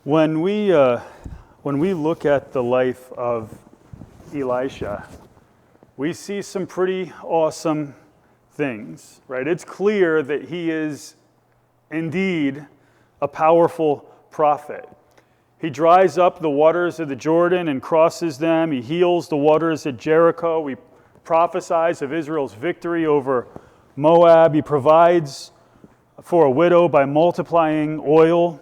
When we look at the life of Elisha, we see some pretty awesome things, right? It's clear that he is indeed a powerful prophet. He dries up the waters of the Jordan and crosses them. He heals the waters at Jericho. He prophesies of Israel's victory over Moab. He provides for a widow by multiplying oil.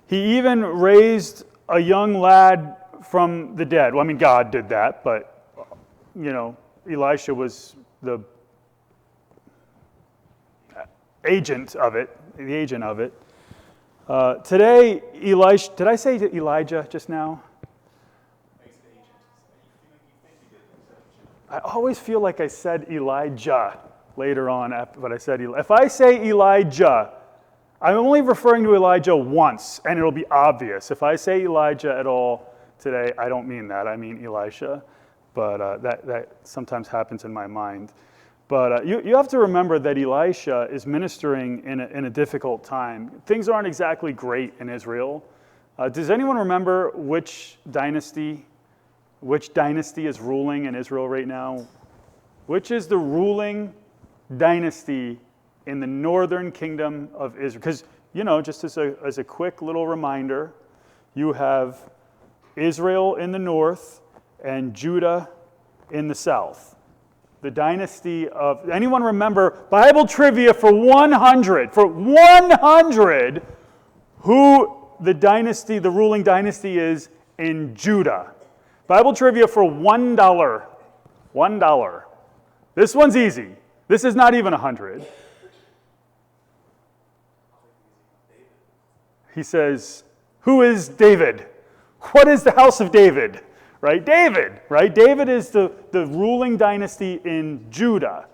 He even raised a young lad from the dead. Well, I mean, God did that, but, Elisha was the agent of it. Today, Elisha, did I say Elijah just now? I always feel like I said Elijah later on, but I said Elijah. If I say Elijah, I'm only referring to Elijah once, and it'll be obvious. If I say Elijah at all today, I don't mean that. I mean Elisha, but that sometimes happens in my mind. But you have to remember that Elisha is ministering in a difficult time. Things aren't exactly great in Israel. Does anyone remember which dynasty is ruling in Israel right now? Which is the ruling dynasty in the northern kingdom of Israel? Because, just as a quick little reminder, you have Israel in the north and Judah in the south. The dynasty of, anyone remember, Bible trivia for 100, who the ruling dynasty is in Judah. Bible trivia for $1. $1. This one's easy. This is not even 100. He says, who is David? What is the house of David? Right? David, right? David is the ruling dynasty in Judah.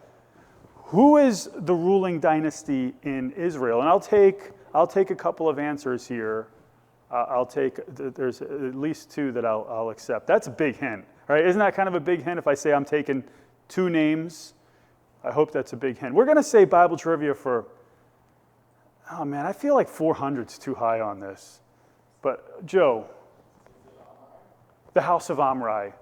Who is the ruling dynasty in Israel? And I'll take a couple of answers here. There's at least two that I'll accept. That's a big hint, right? Isn't that kind of a big hint if I say I'm taking two names? I hope that's a big hint. We're going to say Bible trivia for, oh man, I feel like 400 is too high on this. But Joe, the house of Omri.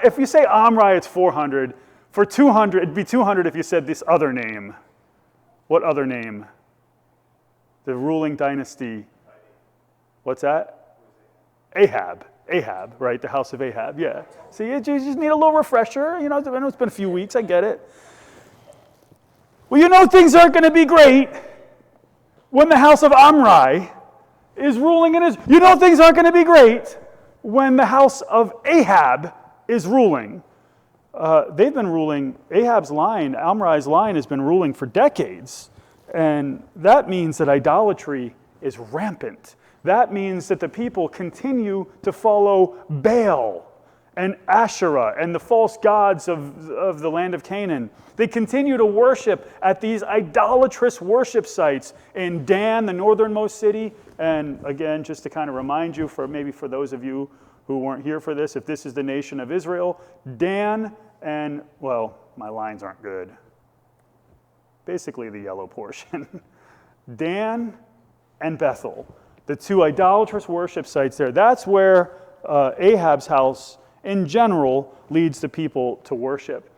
If you say Omri, it's 400. For 200, it'd be 200 if you said this other name. What other name? The ruling dynasty. What's that? Ahab, right? The house of Ahab, yeah. See, you just need a little refresher. I know it's been a few weeks, I get it. Well, things aren't going to be great when the house of Omri is ruling in Israel. Things aren't going to be great when the house of Ahab is ruling. They've been ruling, Ahab's line, Omri's line has been ruling for decades. And that means that idolatry is rampant. That means that the people continue to follow Baal and Asherah and the false gods of the land of Canaan. They continue to worship at these idolatrous worship sites in Dan, the northernmost city. And again, just to kind of remind you, for those of you who weren't here for this, if this is the nation of Israel, Dan and, well, my lines aren't good. Basically the yellow portion. Dan and Bethel, the two idolatrous worship sites there. That's where Ahab's house in general leads the people to worship.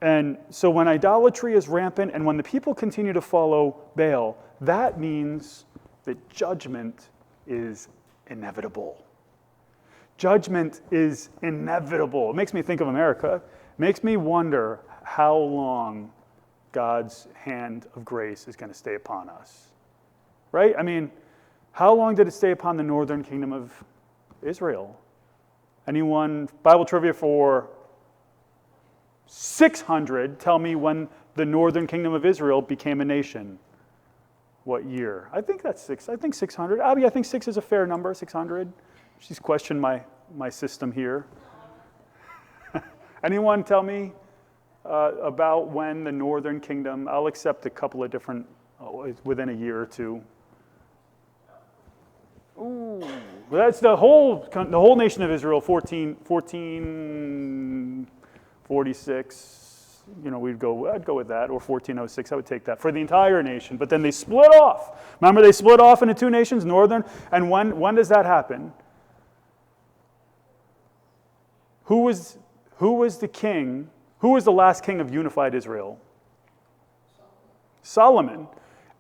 And so when idolatry is rampant and when the people continue to follow Baal, that means that judgment is inevitable. Judgment is inevitable. It makes me think of America. It makes me wonder how long God's hand of grace is going to stay upon us. Right? I mean, how long did it stay upon the northern kingdom of Israel? Anyone, Bible trivia for 600, tell me when the northern kingdom of Israel became a nation. What year? I think that's 6. I think 600. Abby, I think 6 is a fair number, 600. She's questioned my system here. Anyone tell me about when the northern kingdom, I'll accept a couple of different, within a year or two. Ooh, that's the whole nation of Israel, 1446. I'd go with that, or 1406, I would take that for the entire nation. But then they split off. Remember, they split off into two nations, northern, and when does that happen? Who was the king? Who was the last king of unified Israel? Solomon.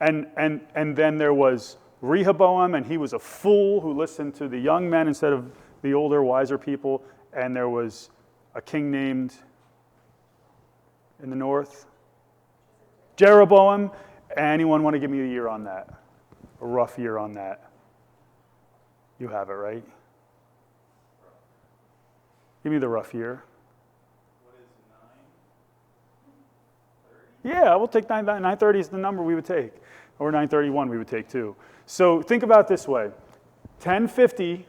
And then there was Rehoboam, and he was a fool who listened to the young men instead of the older, wiser people. And there was a king named, in the north, Jeroboam. Anyone want to give me a year on that? A rough year on that? You have it, right? Give me the rough year. What is 930? Yeah, we'll take 930 is the number we would take. Or 931 we would take too. So think about it this way. 1050,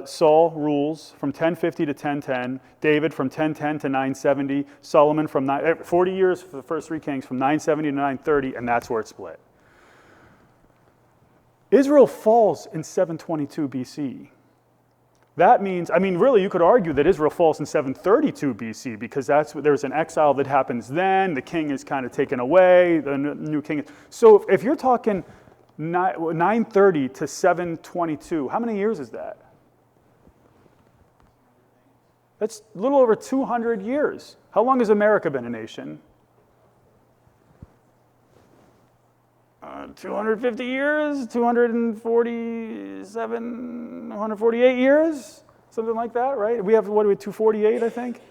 Saul rules from 1050 to 1010. David from 1010 to 970. Solomon from 40 years for the first three kings, from 970 to 930, and that's where it split. Israel falls in 722 BC. That means, really, you could argue that Israel falls in 732 BC because there's an exile that happens then. The king is kind of taken away. The new king. So if you're talking 930 to 722, how many years is that? That's a little over 200 years. How long has America been a nation? 250 years, 247, 148 years, something like that, right? We have, 248, I think?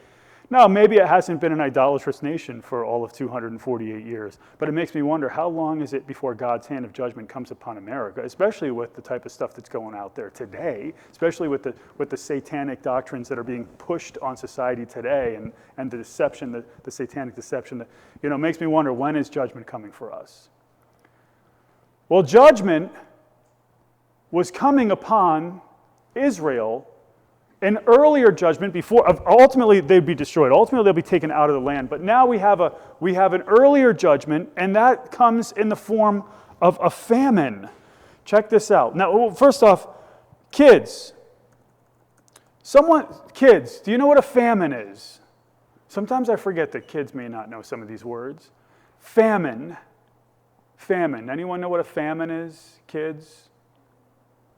Now, maybe it hasn't been an idolatrous nation for all of 248 years, but it makes me wonder, how long is it before God's hand of judgment comes upon America, especially with the type of stuff that's going out there today, especially with the satanic doctrines that are being pushed on society today, and the deception, the satanic deception, that, makes me wonder, when is judgment coming for us? Well, judgment was coming upon Israel. An earlier judgment before, ultimately they'd be destroyed. Ultimately they'll be taken out of the land. But now we have an earlier judgment, and that comes in the form of a famine. Check this out. Now, first off, kids. Kids, do you know what a famine is? Sometimes I forget that kids may not know some of these words. Famine. Famine. Anyone know what a famine is, kids?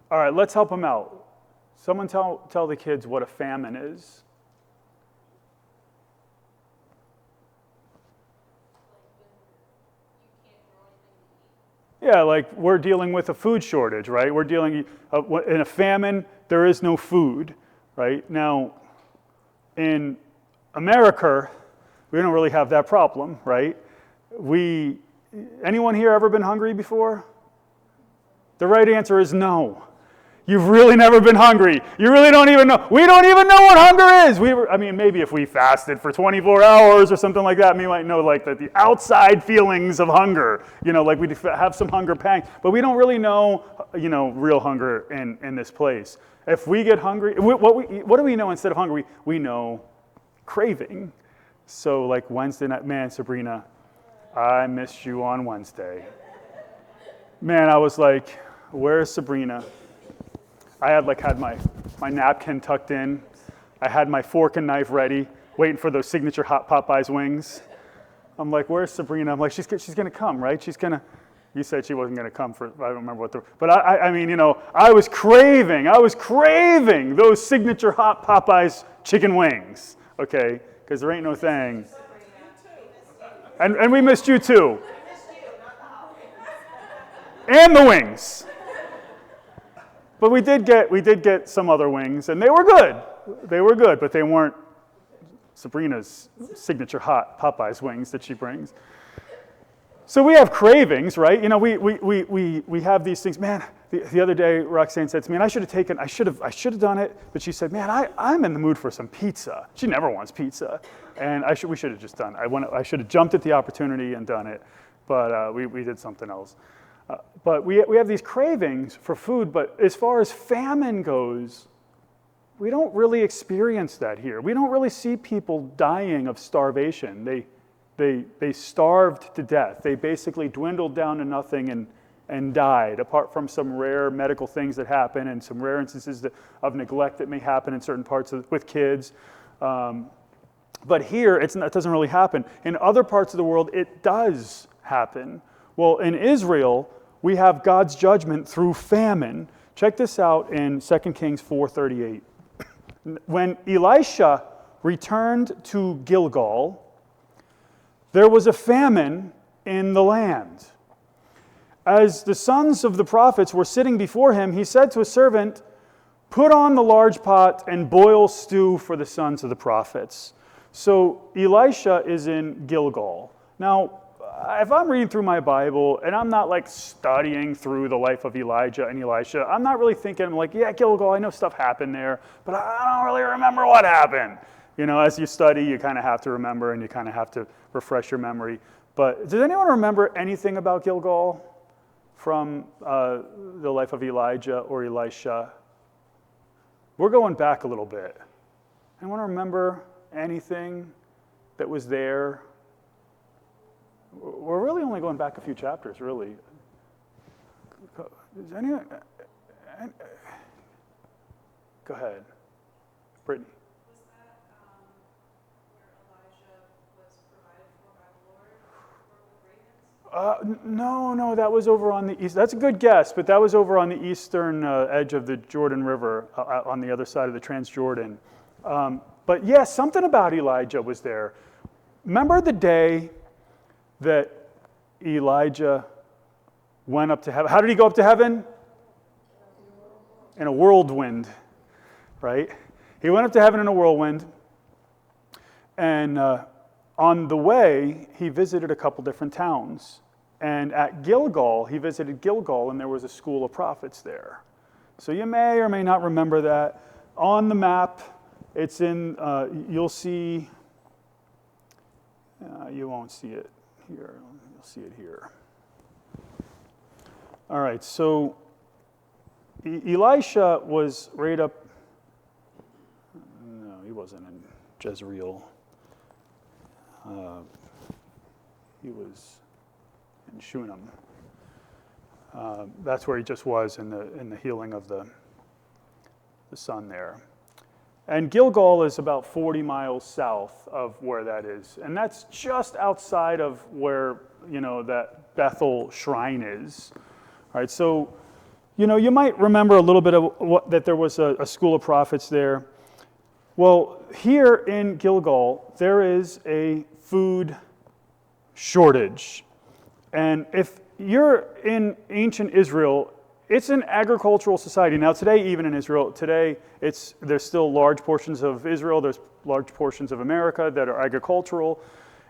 All right, let's help them out. Someone tell the kids what a famine is. Yeah, like we're dealing with a food shortage, right? We're dealing in a famine, there is no food, right? Now, in America, we don't really have that problem, right? Anyone here ever been hungry before? The right answer is no. You've really never been hungry. You really don't even know. We don't even know what hunger is. Maybe if we fasted for 24 hours or something like that, we might know like the outside feelings of hunger. Like we have some hunger pangs, but we don't really know, real hunger in this place. If we get hungry, what do we know instead of hungry? We know craving. So like Wednesday night, man, Sabrina, I missed you on Wednesday. Man, I was like, where's Sabrina? I had my napkin tucked in. I had my fork and knife ready, waiting for those signature hot Popeyes wings. I'm like, where's Sabrina? I'm like, she's going to come, right? You said she wasn't going to come I don't remember but I was craving those signature hot Popeyes chicken wings, okay? Because there ain't no thing. And we missed you too. And the wings. But we did get some other wings, and they were good. But they weren't Sabrina's signature hot Popeyes wings that she brings. So we have cravings, right? We have these things. Man, the other day Roxanne said to me, and I should have done it, but she said, man, I'm in the mood for some pizza. She never wants pizza, and we should have just done it. I should have jumped at the opportunity and done it, but we did something else. But we have these cravings for food, but as far as famine goes, we don't really experience that here. We don't really see people dying of starvation. They starved to death. They basically dwindled down to nothing and died, apart from some rare medical things that happen and some rare instances of neglect that may happen in certain parts with kids. But here, it doesn't really happen. In other parts of the world, it does happen. Well, in Israel, we have God's judgment through famine. Check this out in 2 Kings 4:38. When Elisha returned to Gilgal, there was a famine in the land. As the sons of the prophets were sitting before him, he said to a servant, "Put on the large pot and boil stew for the sons of the prophets." So Elisha is in Gilgal. Now, if I'm reading through my Bible and I'm not like studying through the life of Elijah and Elisha, I'm not really thinking, I'm like, yeah, Gilgal, I know stuff happened there, but I don't really remember what happened. You know, as you study, you kind of have to remember and you kind of have to refresh your memory. But does anyone remember anything about Gilgal from the life of Elijah or Elisha? We're going back a little bit. Anyone remember anything that was there? We're really only going back a few chapters, really. Is anyone? Go ahead, Brittany. Was that where Elijah was provided for by the Lord with ravens? No, that was over on the east. That's a good guess, but that was over on the eastern edge of the Jordan River, on the other side of the Transjordan. But yeah, something about Elijah was there. Remember the day that Elijah went up to heaven? How did he go up to heaven? In a whirlwind, right? He went up to heaven in a whirlwind, and on the way, he visited a couple different towns. And at Gilgal, he visited Gilgal, and there was a school of prophets there. So you may or may not remember that. On the map, it's in, you'll see, you won't see it here. You'll see it here. All right, so Elisha was right up, no, he wasn't in Jezreel. He was in Shunem. That's where he just was in the healing of the sun there. And Gilgal is about 40 miles south of where that is. And that's just outside of where, that Bethel shrine is. All right, so, you might remember a little bit of that there was a school of prophets there. Well, here in Gilgal, there is a food shortage. And if you're in ancient Israel, it's an agricultural society. Now today, even in Israel, there's still large portions of Israel, there's large portions of America that are agricultural.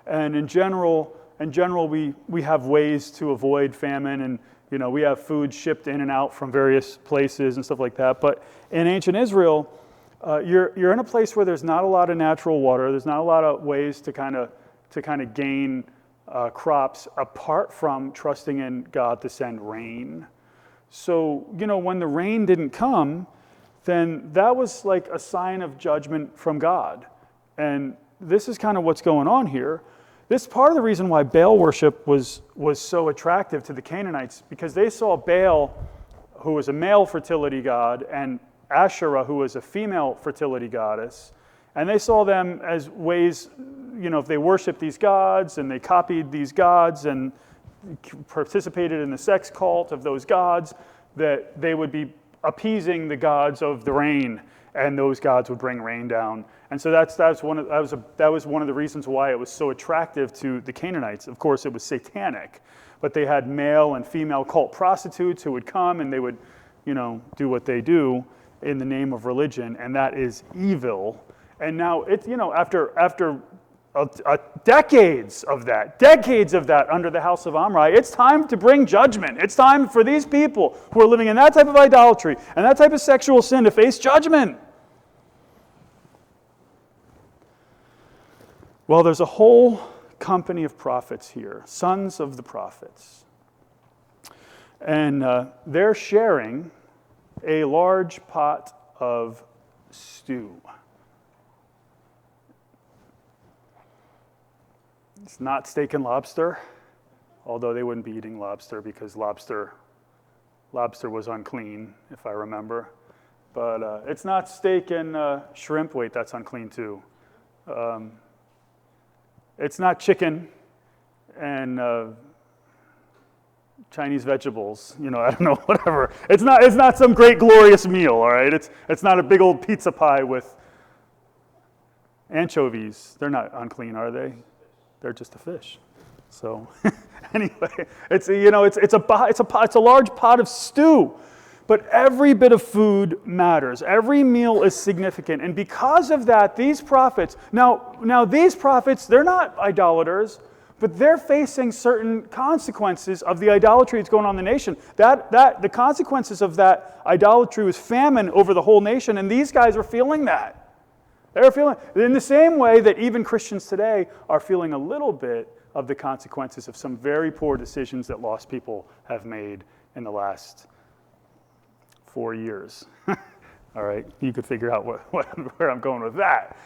And in general, we have ways to avoid famine, and we have food shipped in and out from various places and stuff like that. But in ancient Israel, you're in a place where there's not a lot of natural water. There's not a lot of ways to kind of gain crops apart from trusting in God to send rain. So, when the rain didn't come, then that was like a sign of judgment from God. And this is kind of what's going on here. This is part of the reason why Baal worship was so attractive to the Canaanites, because they saw Baal, who was a male fertility god, and Asherah, who was a female fertility goddess, and they saw them as ways, if they worshiped these gods and they copied these gods and participated in the sex cult of those gods, that they would be appeasing the gods of the rain, and those gods would bring rain down. And so that was one of the reasons why it was so attractive to the Canaanites. Of course, it was satanic, but they had male and female cult prostitutes who would come and they would, do what they do in the name of religion, and that is evil. And now after decades of that under the house of Omri, it's time to bring judgment. It's time for these people who are living in that type of idolatry and that type of sexual sin to face judgment. Well, there's a whole company of prophets here, sons of the prophets. And they're sharing a large pot of stew. It's not steak and lobster, although they wouldn't be eating lobster because lobster was unclean, if I remember. But it's not steak and shrimp. Wait, that's unclean too. It's not chicken and Chinese vegetables, I don't know, whatever. It's not some great glorious meal, all right? It's not a big old pizza pie with anchovies. They're not unclean, are they? They're just a fish. So anyway, it's a large pot of stew. But every bit of food matters. Every meal is significant. And because of that, these prophets, now these prophets, they're not idolaters, but they're facing certain consequences of the idolatry that's going on in the nation. The consequences of that idolatry was famine over the whole nation, and these guys are feeling that. They're feeling in the same way that even Christians today are feeling a little bit of the consequences of some very poor decisions that lost people have made in the last 4 years. All right, you could figure out where I'm going with that.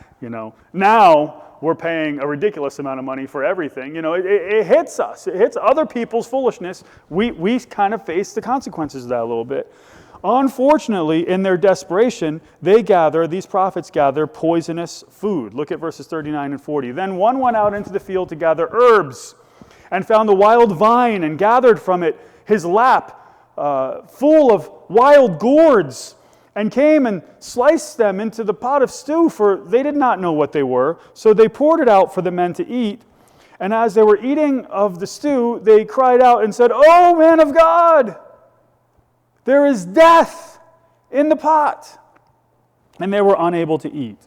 Now we're paying a ridiculous amount of money for everything. It hits us. It hits other people's foolishness. We kind of face the consequences of that a little bit. Unfortunately, in their desperation, these prophets gather poisonous food. Look at verses 39 and 40. Then one went out into the field to gather herbs and found the wild vine and gathered from it his lap full of wild gourds, and came and sliced them into the pot of stew, for they did not know what they were. So they poured it out for the men to eat. And as they were eating of the stew, they cried out and said, "Oh, man of God, there is death in the pot." And they were unable to eat.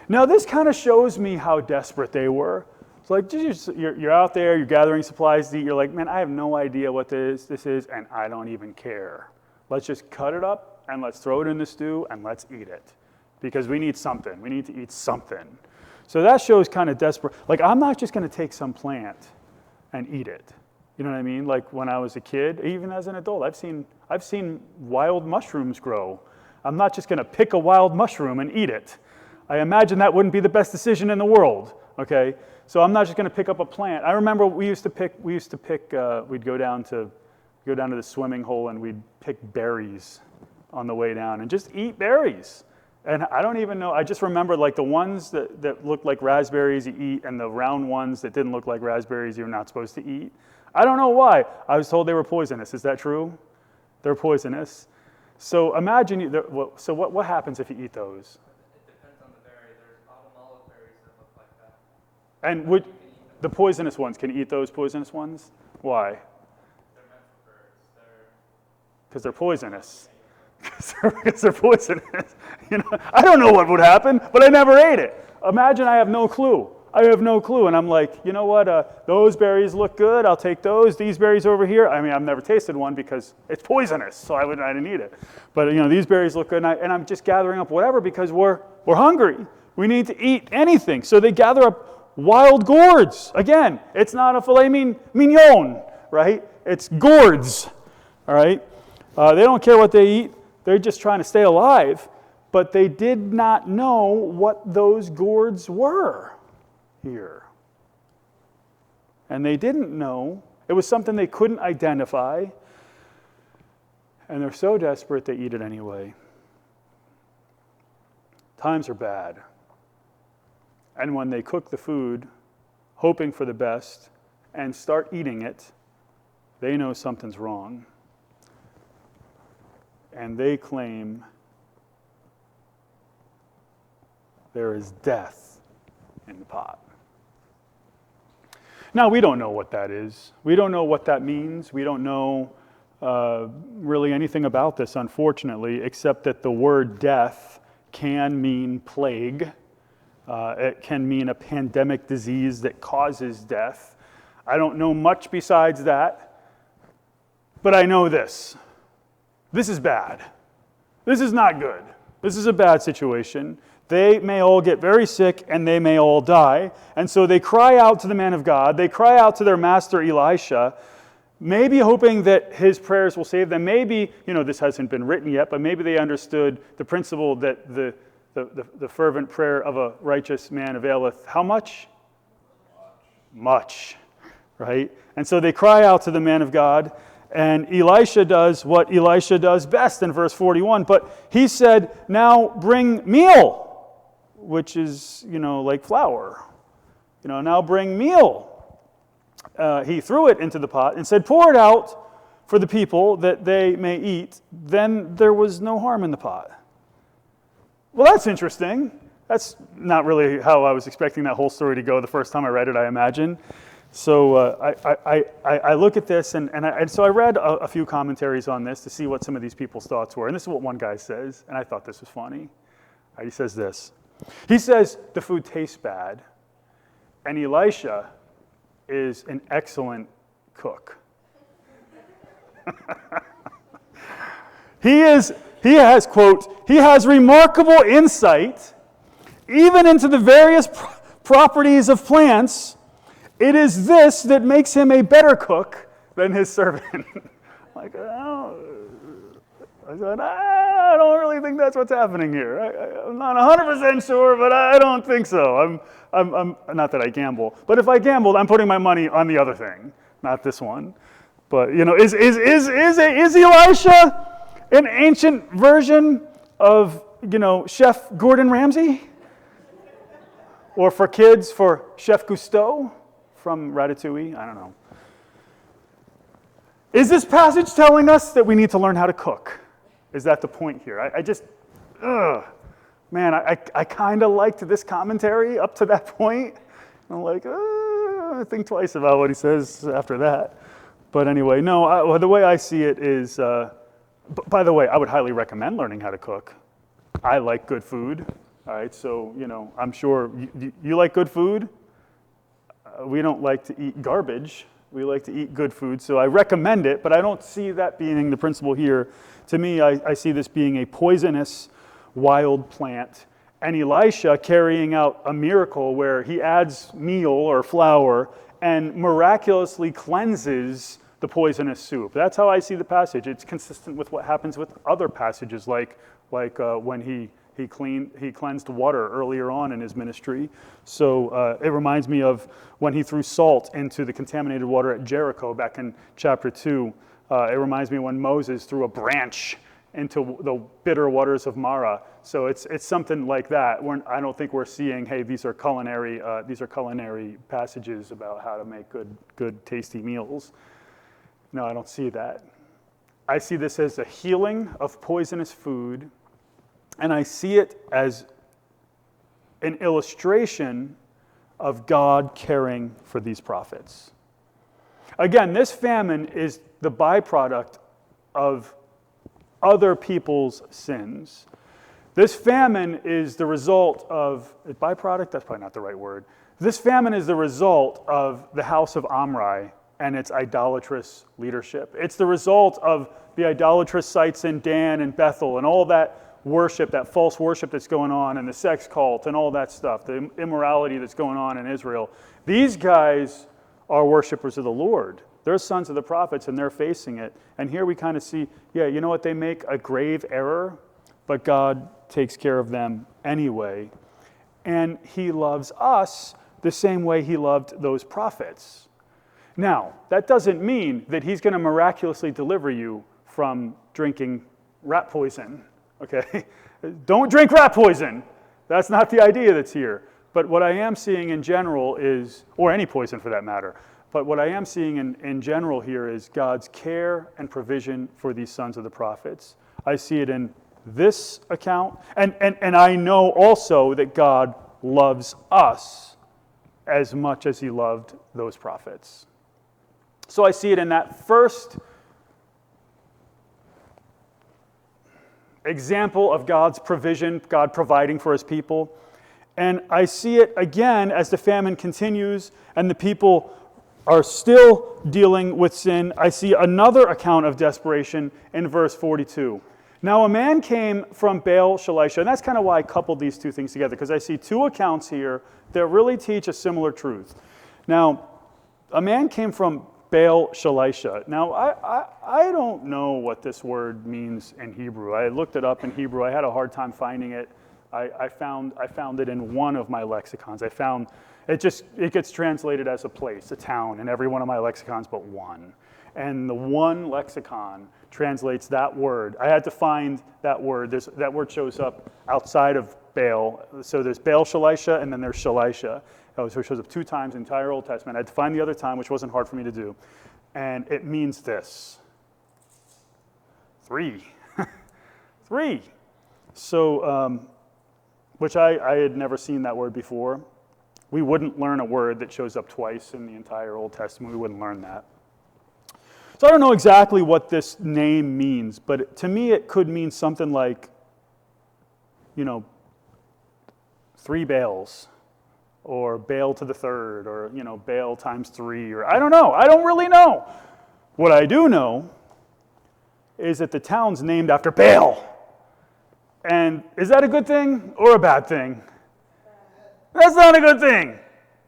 Now this kind of shows me how desperate they were. It's like, you're out there, you're gathering supplies to eat. You're like, man, I have no idea what this is, and I don't even care. Let's just cut it up, and let's throw it in the stew, and let's eat it. Because we need something. We need to eat something. So that shows kind of desperate. Like, I'm not just going to take some plant and eat it. You know what I mean? Like, when I was a kid, even as an adult, I've seen wild mushrooms grow. I'm not just going to pick a wild mushroom and eat it. I imagine that wouldn't be the best decision in the world, okay? So I'm not just going to pick up a plant. I remember we'd go down to the swimming hole and we'd pick berries on the way down and just eat berries. And I don't even know, I just remember like the ones that looked like raspberries you eat and the round ones that didn't look like raspberries you're not supposed to eat. I don't know why. I was told they were poisonous. Is that true? They're poisonous. So imagine, so what happens if you eat those? It depends on the berry. There's autumnal berries that look like that. And the poisonous ones, can you eat those poisonous ones? Why? They're meant for birds. Because they're poisonous. Because they're poisonous. I don't know what would happen, but I never ate it. Imagine I have no clue. And I'm like, you know what? Those berries look good. I'll take those. These berries over here. I mean, I've never tasted one because it's poisonous, so I didn't eat it. But these berries look good, and I'm just gathering up whatever because we're hungry. We need to eat anything. So they gather up wild gourds. Again, it's not a filet mignon, right? It's gourds. All right. They don't care what they eat. They're just trying to stay alive. But they did not know what those gourds were here. And they didn't know. It was something they couldn't identify. And they're so desperate they eat it anyway. Times are bad. And when they cook the food, hoping for the best, and start eating it, they know something's wrong. And they claim there is death in the pot. Now, we don't know what that is. We don't know what that means. We don't know really anything about this, unfortunately, except that the word death can mean plague. It can mean a pandemic disease that causes death. I don't know much besides that, but I know this. This is bad. This is not good. This is a bad situation. They may all get very sick and they may all die. And so they cry out to the man of God. They cry out to their master Elisha, maybe hoping that his prayers will save them. Maybe, this hasn't been written yet, but maybe they understood the principle that the fervent prayer of a righteous man availeth how much? Much, right? And so they cry out to the man of God, and Elisha does what Elisha does best in verse 41. But he said, now bring meal, which is, like flour. Now bring meal. He threw it into the pot and said, pour it out for the people that they may eat. Then there was no harm in the pot. Well, that's interesting. That's not really how I was expecting that whole story to go the first time I read it, I imagine. So I look at this, and so I read a few commentaries on this to see what some of these people's thoughts were. And this is what one guy says, and I thought this was funny. He says this. He says, the food tastes bad, and Elisha is an excellent cook. He has, quote, he has remarkable insight even into the various properties of plants. It is this that makes him a better cook than his servant. Like, I said, I don't really think that's what's happening here. I'm not 100% sure, but I don't think so. I'm not that I gamble, but if I gambled, I'm putting my money on the other thing, not this one. But is Elisha an ancient version of Chef Gordon Ramsay, or for kids, for Chef Cousteau from Ratatouille? I don't know. Is this passage telling us that we need to learn how to cook? Is that the point here? I kind of liked this commentary up to that point. I'm like, I think twice about what he says after that. But anyway, no, the way I see it is, by the way, I would highly recommend learning how to cook. I like good food. All right, so, I'm sure you like good food. We don't like to eat garbage. We like to eat good food, so I recommend it, but I don't see that being the principle here. To me, I see this being a poisonous wild plant, and Elisha carrying out a miracle where he adds meal or flour and miraculously cleanses the poisonous soup. That's how I see the passage. It's consistent with what happens with other passages, like when he cleansed water earlier on in his ministry. So it reminds me of when he threw salt into the contaminated water at Jericho back in chapter 2. It reminds me when Moses threw a branch into the bitter waters of Marah. So it's something like that. I don't think we're seeing, hey, these are culinary passages about how to make good tasty meals. No, I don't see that. I see this as a healing of poisonous food, and I see it as an illustration of God caring for these prophets. Again, this famine is the byproduct of other people's sins. This famine is the result of, byproduct? That's probably not the right word. This famine is the result of the house of Omri and its idolatrous leadership. It's the result of the idolatrous sites in Dan and Bethel and all that worship, that false worship that's going on, and the sex cult and all that stuff, the immorality that's going on in Israel. These guys are worshipers of the Lord. They're sons of the prophets, and they're facing it. And here we kind of see, you know what? They make a grave error, but God takes care of them anyway. And he loves us the same way he loved those prophets. Now, that doesn't mean that he's going to miraculously deliver you from drinking rat poison, okay? Don't drink rat poison. That's not the idea that's here. But what I am seeing in general is, or any poison for that matter, but what I am seeing in general here is God's care and provision for these sons of the prophets. I see it in this account, and I know also that God loves us as much as he loved those prophets. So I see it in that first example of God's provision, God providing for his people. And I see it again as the famine continues and the people are still dealing with sin. I see another account of desperation in verse 42. Now a man came from Baal Shalisha, and that's kind of why I coupled these two things together, because I see two accounts here that really teach a similar truth. Now, a man came from Baal Shalisha. Now, I don't know what this word means in Hebrew. I looked it up in Hebrew. I had a hard time finding it. I found it in one of my lexicons. I found it gets translated as a place, a town, in every one of my lexicons but one. And the one lexicon translates that word. I had to find that word. That word shows up outside of Baal. So there's Baal Shalisha and then there's Shalisha. So it shows up 2 times in the entire Old Testament. I had to find the other time, which wasn't hard for me to do. And it means this. 3. 3. So, which I had never seen that word before. We wouldn't learn a word that shows up twice in the entire Old Testament. We wouldn't learn that. So I don't know exactly what this name means, but to me it could mean something like, 3 Baals, or Baal to the 3rd, or, Baal times 3, or I don't know. I don't really know. What I do know is that the town's named after Baal. And is that a good thing or a bad thing? That's not a good thing.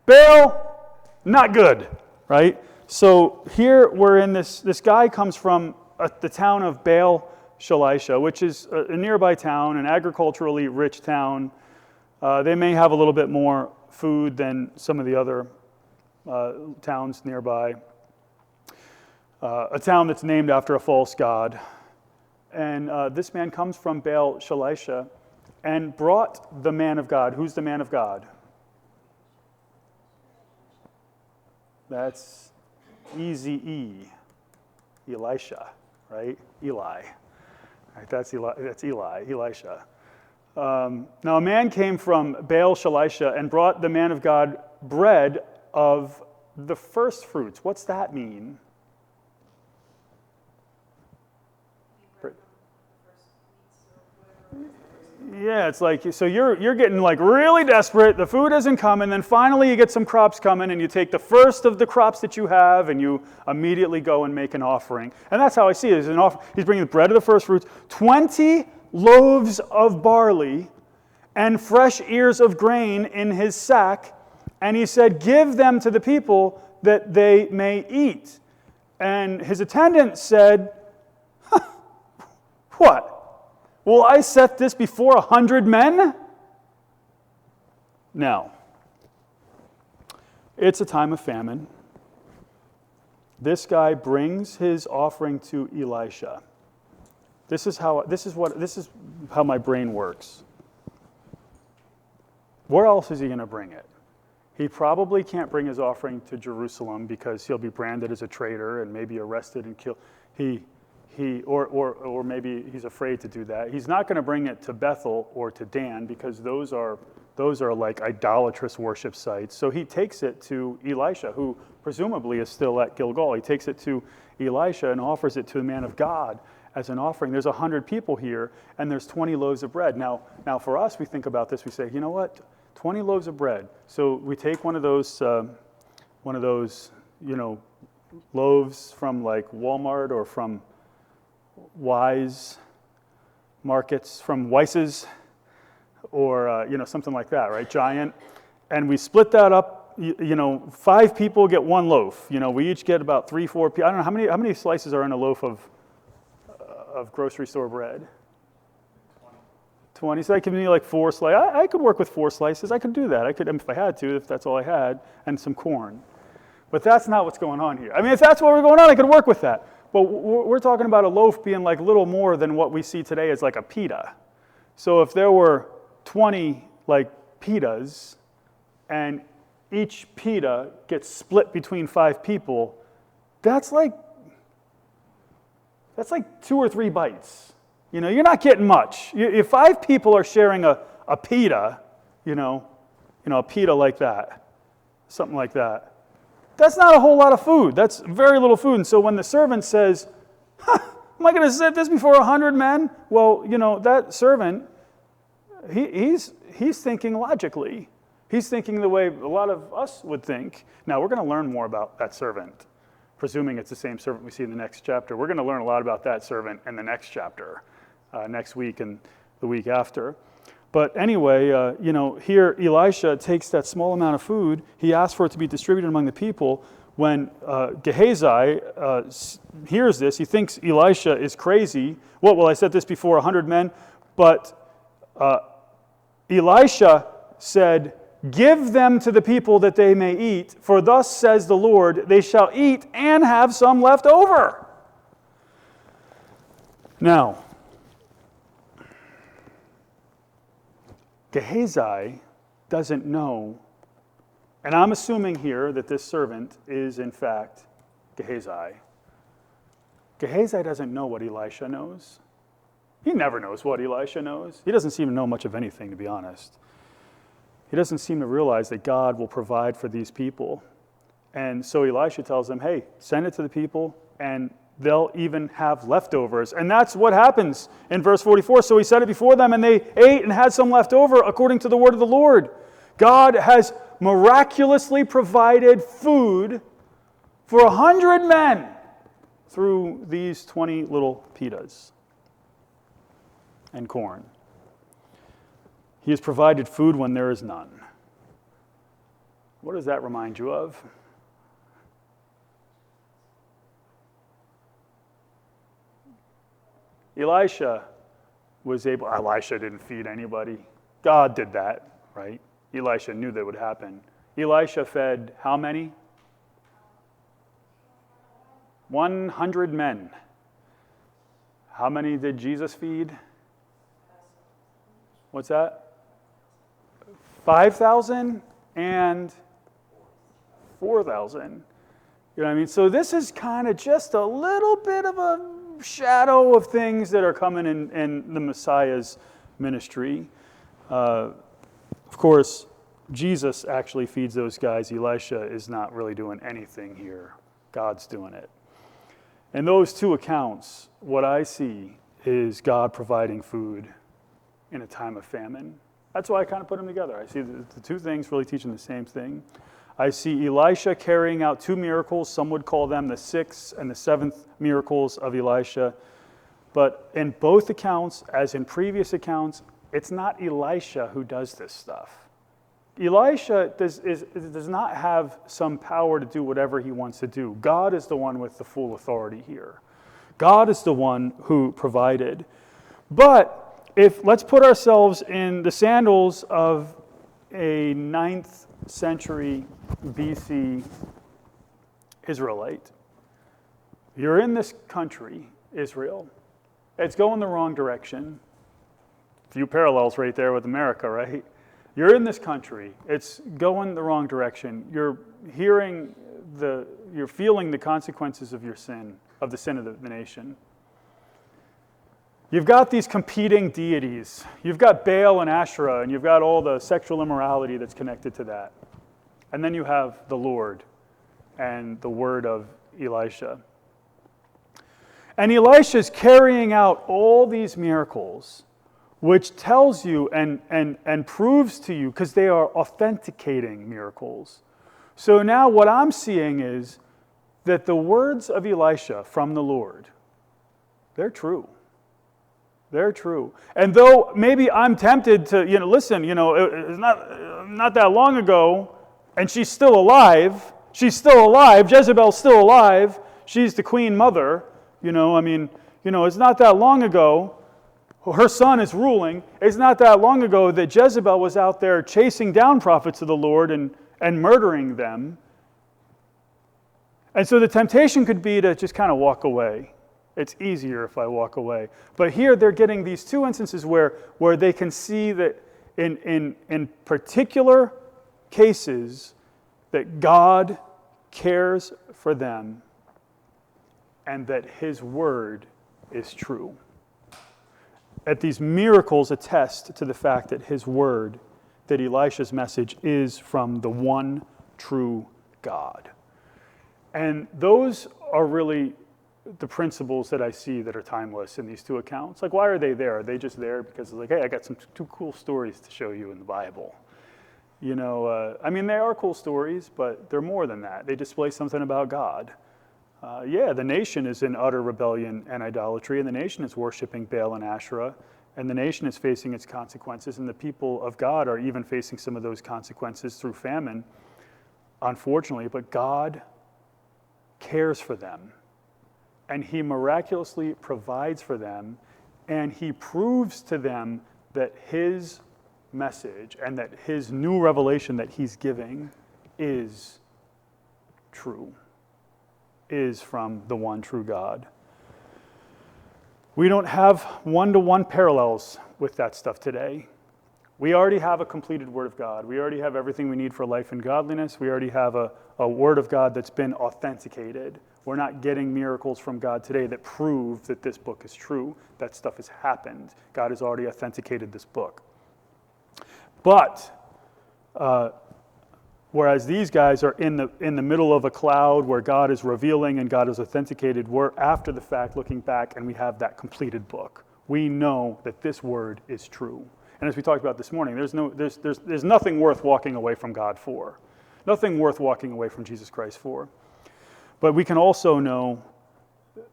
Baal, not good, right? So here we're in this guy comes from the town of Baal Elisha, which is a nearby town, an agriculturally rich town. They may have a little bit more food than some of the other towns nearby. A town that's named after a false god. And this man comes from Baal Elisha and brought the man of God. Who's the man of God? That's Easy Elisha, right? Eli. Right, that's Elisha. Now a man came from Baal Elisha and brought the man of God bread of the first fruits. What's that mean? Yeah, it's like, so you're getting like really desperate, the food isn't coming, then finally you get some crops coming and you take the first of the crops that you have and you immediately go and make an offering. And that's how I see it. He's bringing the bread of the first fruits, 20 loaves of barley and fresh ears of grain in his sack, and he said, give them to the people that they may eat. And his attendant said, what? Will I set this before 100 men? Now, it's a time of famine. This guy brings his offering to Elisha. This is how my brain works. Where else is he going to bring it? He probably can't bring his offering to Jerusalem because he'll be branded as a traitor and maybe arrested and killed. Or maybe he's afraid to do that. He's not going to bring it to Bethel or to Dan because those are like idolatrous worship sites. So he takes it to Elisha, who presumably is still at Gilgal. He takes it to Elisha and offers it to the man of God as an offering. There's 100 people here, and there's 20 loaves of bread. Now for us, we think about this. We say, you know what? 20 loaves of bread. So we take one of those, loaves from like Walmart or from Wise markets, from Weiss's, or something like that, right? Giant, and we split that up. 5 people get 1 loaf. We each get about 3-4 people. I don't know how many slices are in a loaf of grocery store bread. 20. So that gives me like 4 slices. I could work with 4 slices. I could do that. I could, if I had to, if that's all I had, and some corn. But that's not what's going on here. I mean, if that's what we're going on, I could work with that. But we're talking about a loaf being like little more than what we see today as like a pita. So if there were 20 like pitas, and each pita gets split between 5 people, that's like 2 or 3 bites. You're not getting much. If 5 people are sharing a pita, a pita like that, something like that, that's not a whole lot of food. That's very little food. And so when the servant says, am I going to set this before 100 men? Well, that servant, he's thinking logically. He's thinking the way a lot of us would think. Now, we're going to learn more about that servant, presuming it's the same servant we see in the next chapter. We're going to learn a lot about that servant in the next chapter, next week and the week after. But anyway, here Elisha takes that small amount of food. He asks for it to be distributed among the people. When Gehazi hears this, he thinks Elisha is crazy. Well, I said this before 100 men, but Elisha said, give them to the people that they may eat, for thus says the Lord, they shall eat and have some left over. Now, Gehazi doesn't know And I'm assuming here that this servant is, in fact, Gehazi. Gehazi doesn't know what Elisha knows. He never knows what Elisha knows. He doesn't seem to know much of anything, to be honest. He doesn't seem to realize that God will provide for these people. And so Elisha tells him, hey, send it to the people, and they'll even have leftovers. And that's what happens in verse 44. So he set it before them, and they ate and had some left over according to the word of the Lord. God has miraculously provided food for 100 men through these 20 little pitas and corn. He has provided food when there is none. What does that remind you of? Elisha didn't feed anybody. God did that, right? Elisha knew that would happen. Elisha fed how many? 100 men. How many did Jesus feed? What's that? 5,000 and 4,000. You know what I mean? So this is kind of just a little bit of a shadow of things that are coming in the Messiah's ministry. Of course, Jesus actually feeds those guys. Elisha is not really doing anything here. God's doing it. In those two accounts, what I see is God providing food in a time of famine. That's why I kind of put them together. I see the two things really teaching the same thing. I see Elisha carrying out two miracles. Some would call them the sixth and the seventh miracles of Elisha. But in both accounts, as in previous accounts, it's not Elisha who does this stuff. Elisha does not have some power to do whatever he wants to do. God is the one with the full authority here. God is the one who provided. But let's put ourselves in the sandals of a 9th century BC Israelite. You're in this country, Israel. It's going the wrong direction. A few parallels right there with America, right? You're in this country. It's going the wrong direction. You're feeling the consequences of your sin, of the sin of the nation. You've got these competing deities. You've got Baal and Asherah, and you've got all the sexual immorality that's connected to that. And then you have the Lord and the word of Elisha. And Elisha's carrying out all these miracles, which tells you and proves to you, because they are authenticating miracles. So now what I'm seeing is that the words of Elisha from the Lord, they're true. They're true. And though maybe I'm tempted to, listen, it's not that long ago, and she's still alive. She's still alive. Jezebel's still alive. She's the queen mother. It's not that long ago. Her son is ruling. It's not that long ago that Jezebel was out there chasing down prophets of the Lord and murdering them. And so the temptation could be to just kind of walk away. It's easier if I walk away. But here they're getting these two instances where they can see that in particular cases that God cares for them and that his word is true. That these miracles attest to the fact that his word, that Elisha's message is from the one true God. And those are really the principles that I see that are timeless in these two accounts. Like, why are they there? Are they just there because it's like, hey, I got some two cool stories to show you in the Bible? They are cool stories, but they're more than that. They display something about God. The nation is in utter rebellion and idolatry, and the nation is worshiping Baal and Asherah, and the nation is facing its consequences, and the people of God are even facing some of those consequences through famine, unfortunately, but God cares for them, and he miraculously provides for them, and he proves to them that his message and that his new revelation that he's giving is true, is from the one true God. We don't have one-to-one parallels with that stuff today. We already have a completed Word of God. We already have everything we need for life and godliness. We already have a Word of God that's been authenticated. We're not getting miracles from God today that prove that this book is true. That stuff has happened. God has already authenticated this book. But whereas these guys are in the middle of a cloud where God is revealing and God is authenticated, we're after the fact looking back and we have that completed book. We know that this word is true. And as we talked about this morning, there's nothing worth walking away from God for. Nothing worth walking away from Jesus Christ for. But we can also know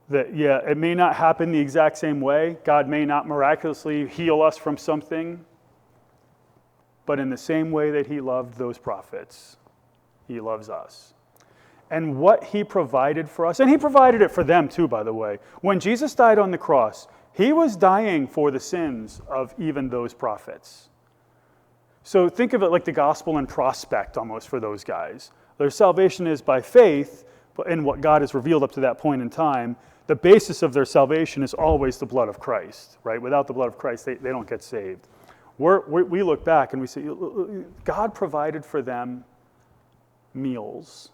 that, yeah, it may not happen the exact same way. God may not miraculously heal us from something. But in the same way that he loved those prophets, he loves us. And what he provided for us, and he provided it for them too, by the way. When Jesus died on the cross, he was dying for the sins of even those prophets. So think of it like the gospel in prospect almost for those guys. Their salvation is by faith in what God has revealed up to that point in time. The basis of their salvation is always the blood of Christ, right? Without the blood of Christ, they don't get saved. We look back and we say, God provided for them meals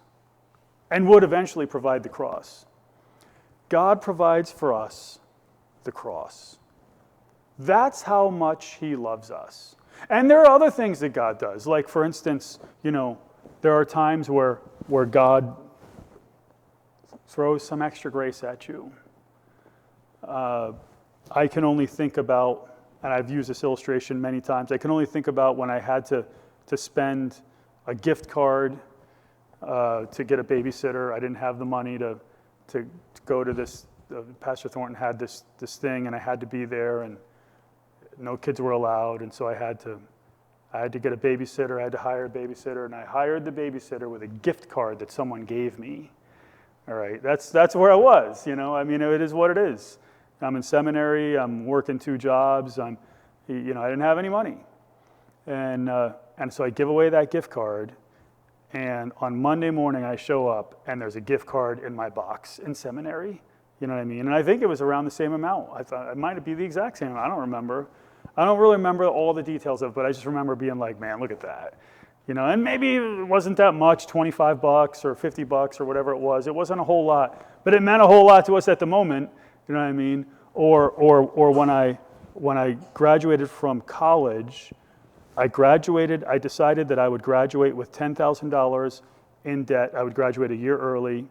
and would eventually provide the cross. God provides for us the cross. That's how much he loves us. And there are other things that God does. Like, for instance, there are times where God throws some extra grace at you. I can only think about, and I've used this illustration many times, I can only think about when I had to spend a gift card to get a babysitter. I didn't have the money to go to this. Pastor Thornton had this thing, and I had to be there, and no kids were allowed, and so I had to get a babysitter. I had to hire a babysitter, and I hired the babysitter with a gift card that someone gave me. All right, that's where I was. I mean, it is what it is. I'm in seminary. I'm working 2 jobs. I didn't have any money, and so I give away that gift card. And on Monday morning, I show up, and there's a gift card in my box in seminary. You know what I mean? And I think it was around the same amount. I thought it might be the exact same amount. I don't remember. I don't really remember all the details of it, but I just remember being like, man, look at that. And maybe it wasn't that much, $25 or $50 or whatever it was. It wasn't a whole lot, but it meant a whole lot to us at the moment. You know what I mean? Or when I graduated from college, I decided that I would graduate with $10,000 in debt. I would graduate a year early,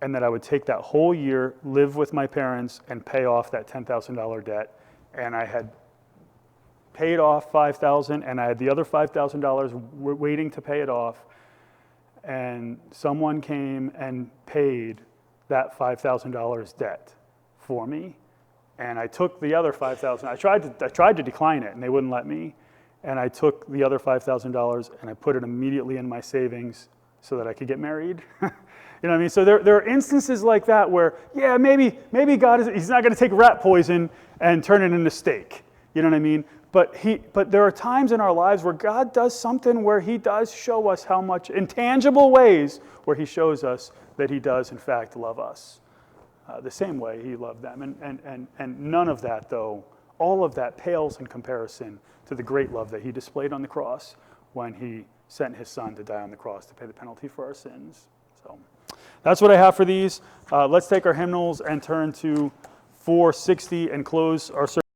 and that I would take that whole year, live with my parents, and pay off that $10,000 debt. And I had paid off $5,000, and I had the other $5,000 waiting to pay it off. And someone came and paid that $5,000 debt for me. And I took the other $5,000. I tried to decline it, and they wouldn't let me. And I took the other $5,000 and I put it immediately in my savings so that I could get married. You know what I mean? So there are instances like that where, yeah, maybe God he's not going to take rat poison and turn it into steak. You know what I mean? But there are times in our lives where God does something where he does show us how much, in tangible ways, where he shows us that he does, in fact, love us. The same way he loved them. And none of that, though, all of that pales in comparison to the great love that he displayed on the cross when he sent his son to die on the cross to pay the penalty for our sins. So that's what I have for these. Let's take our hymnals and turn to 460 and close our service.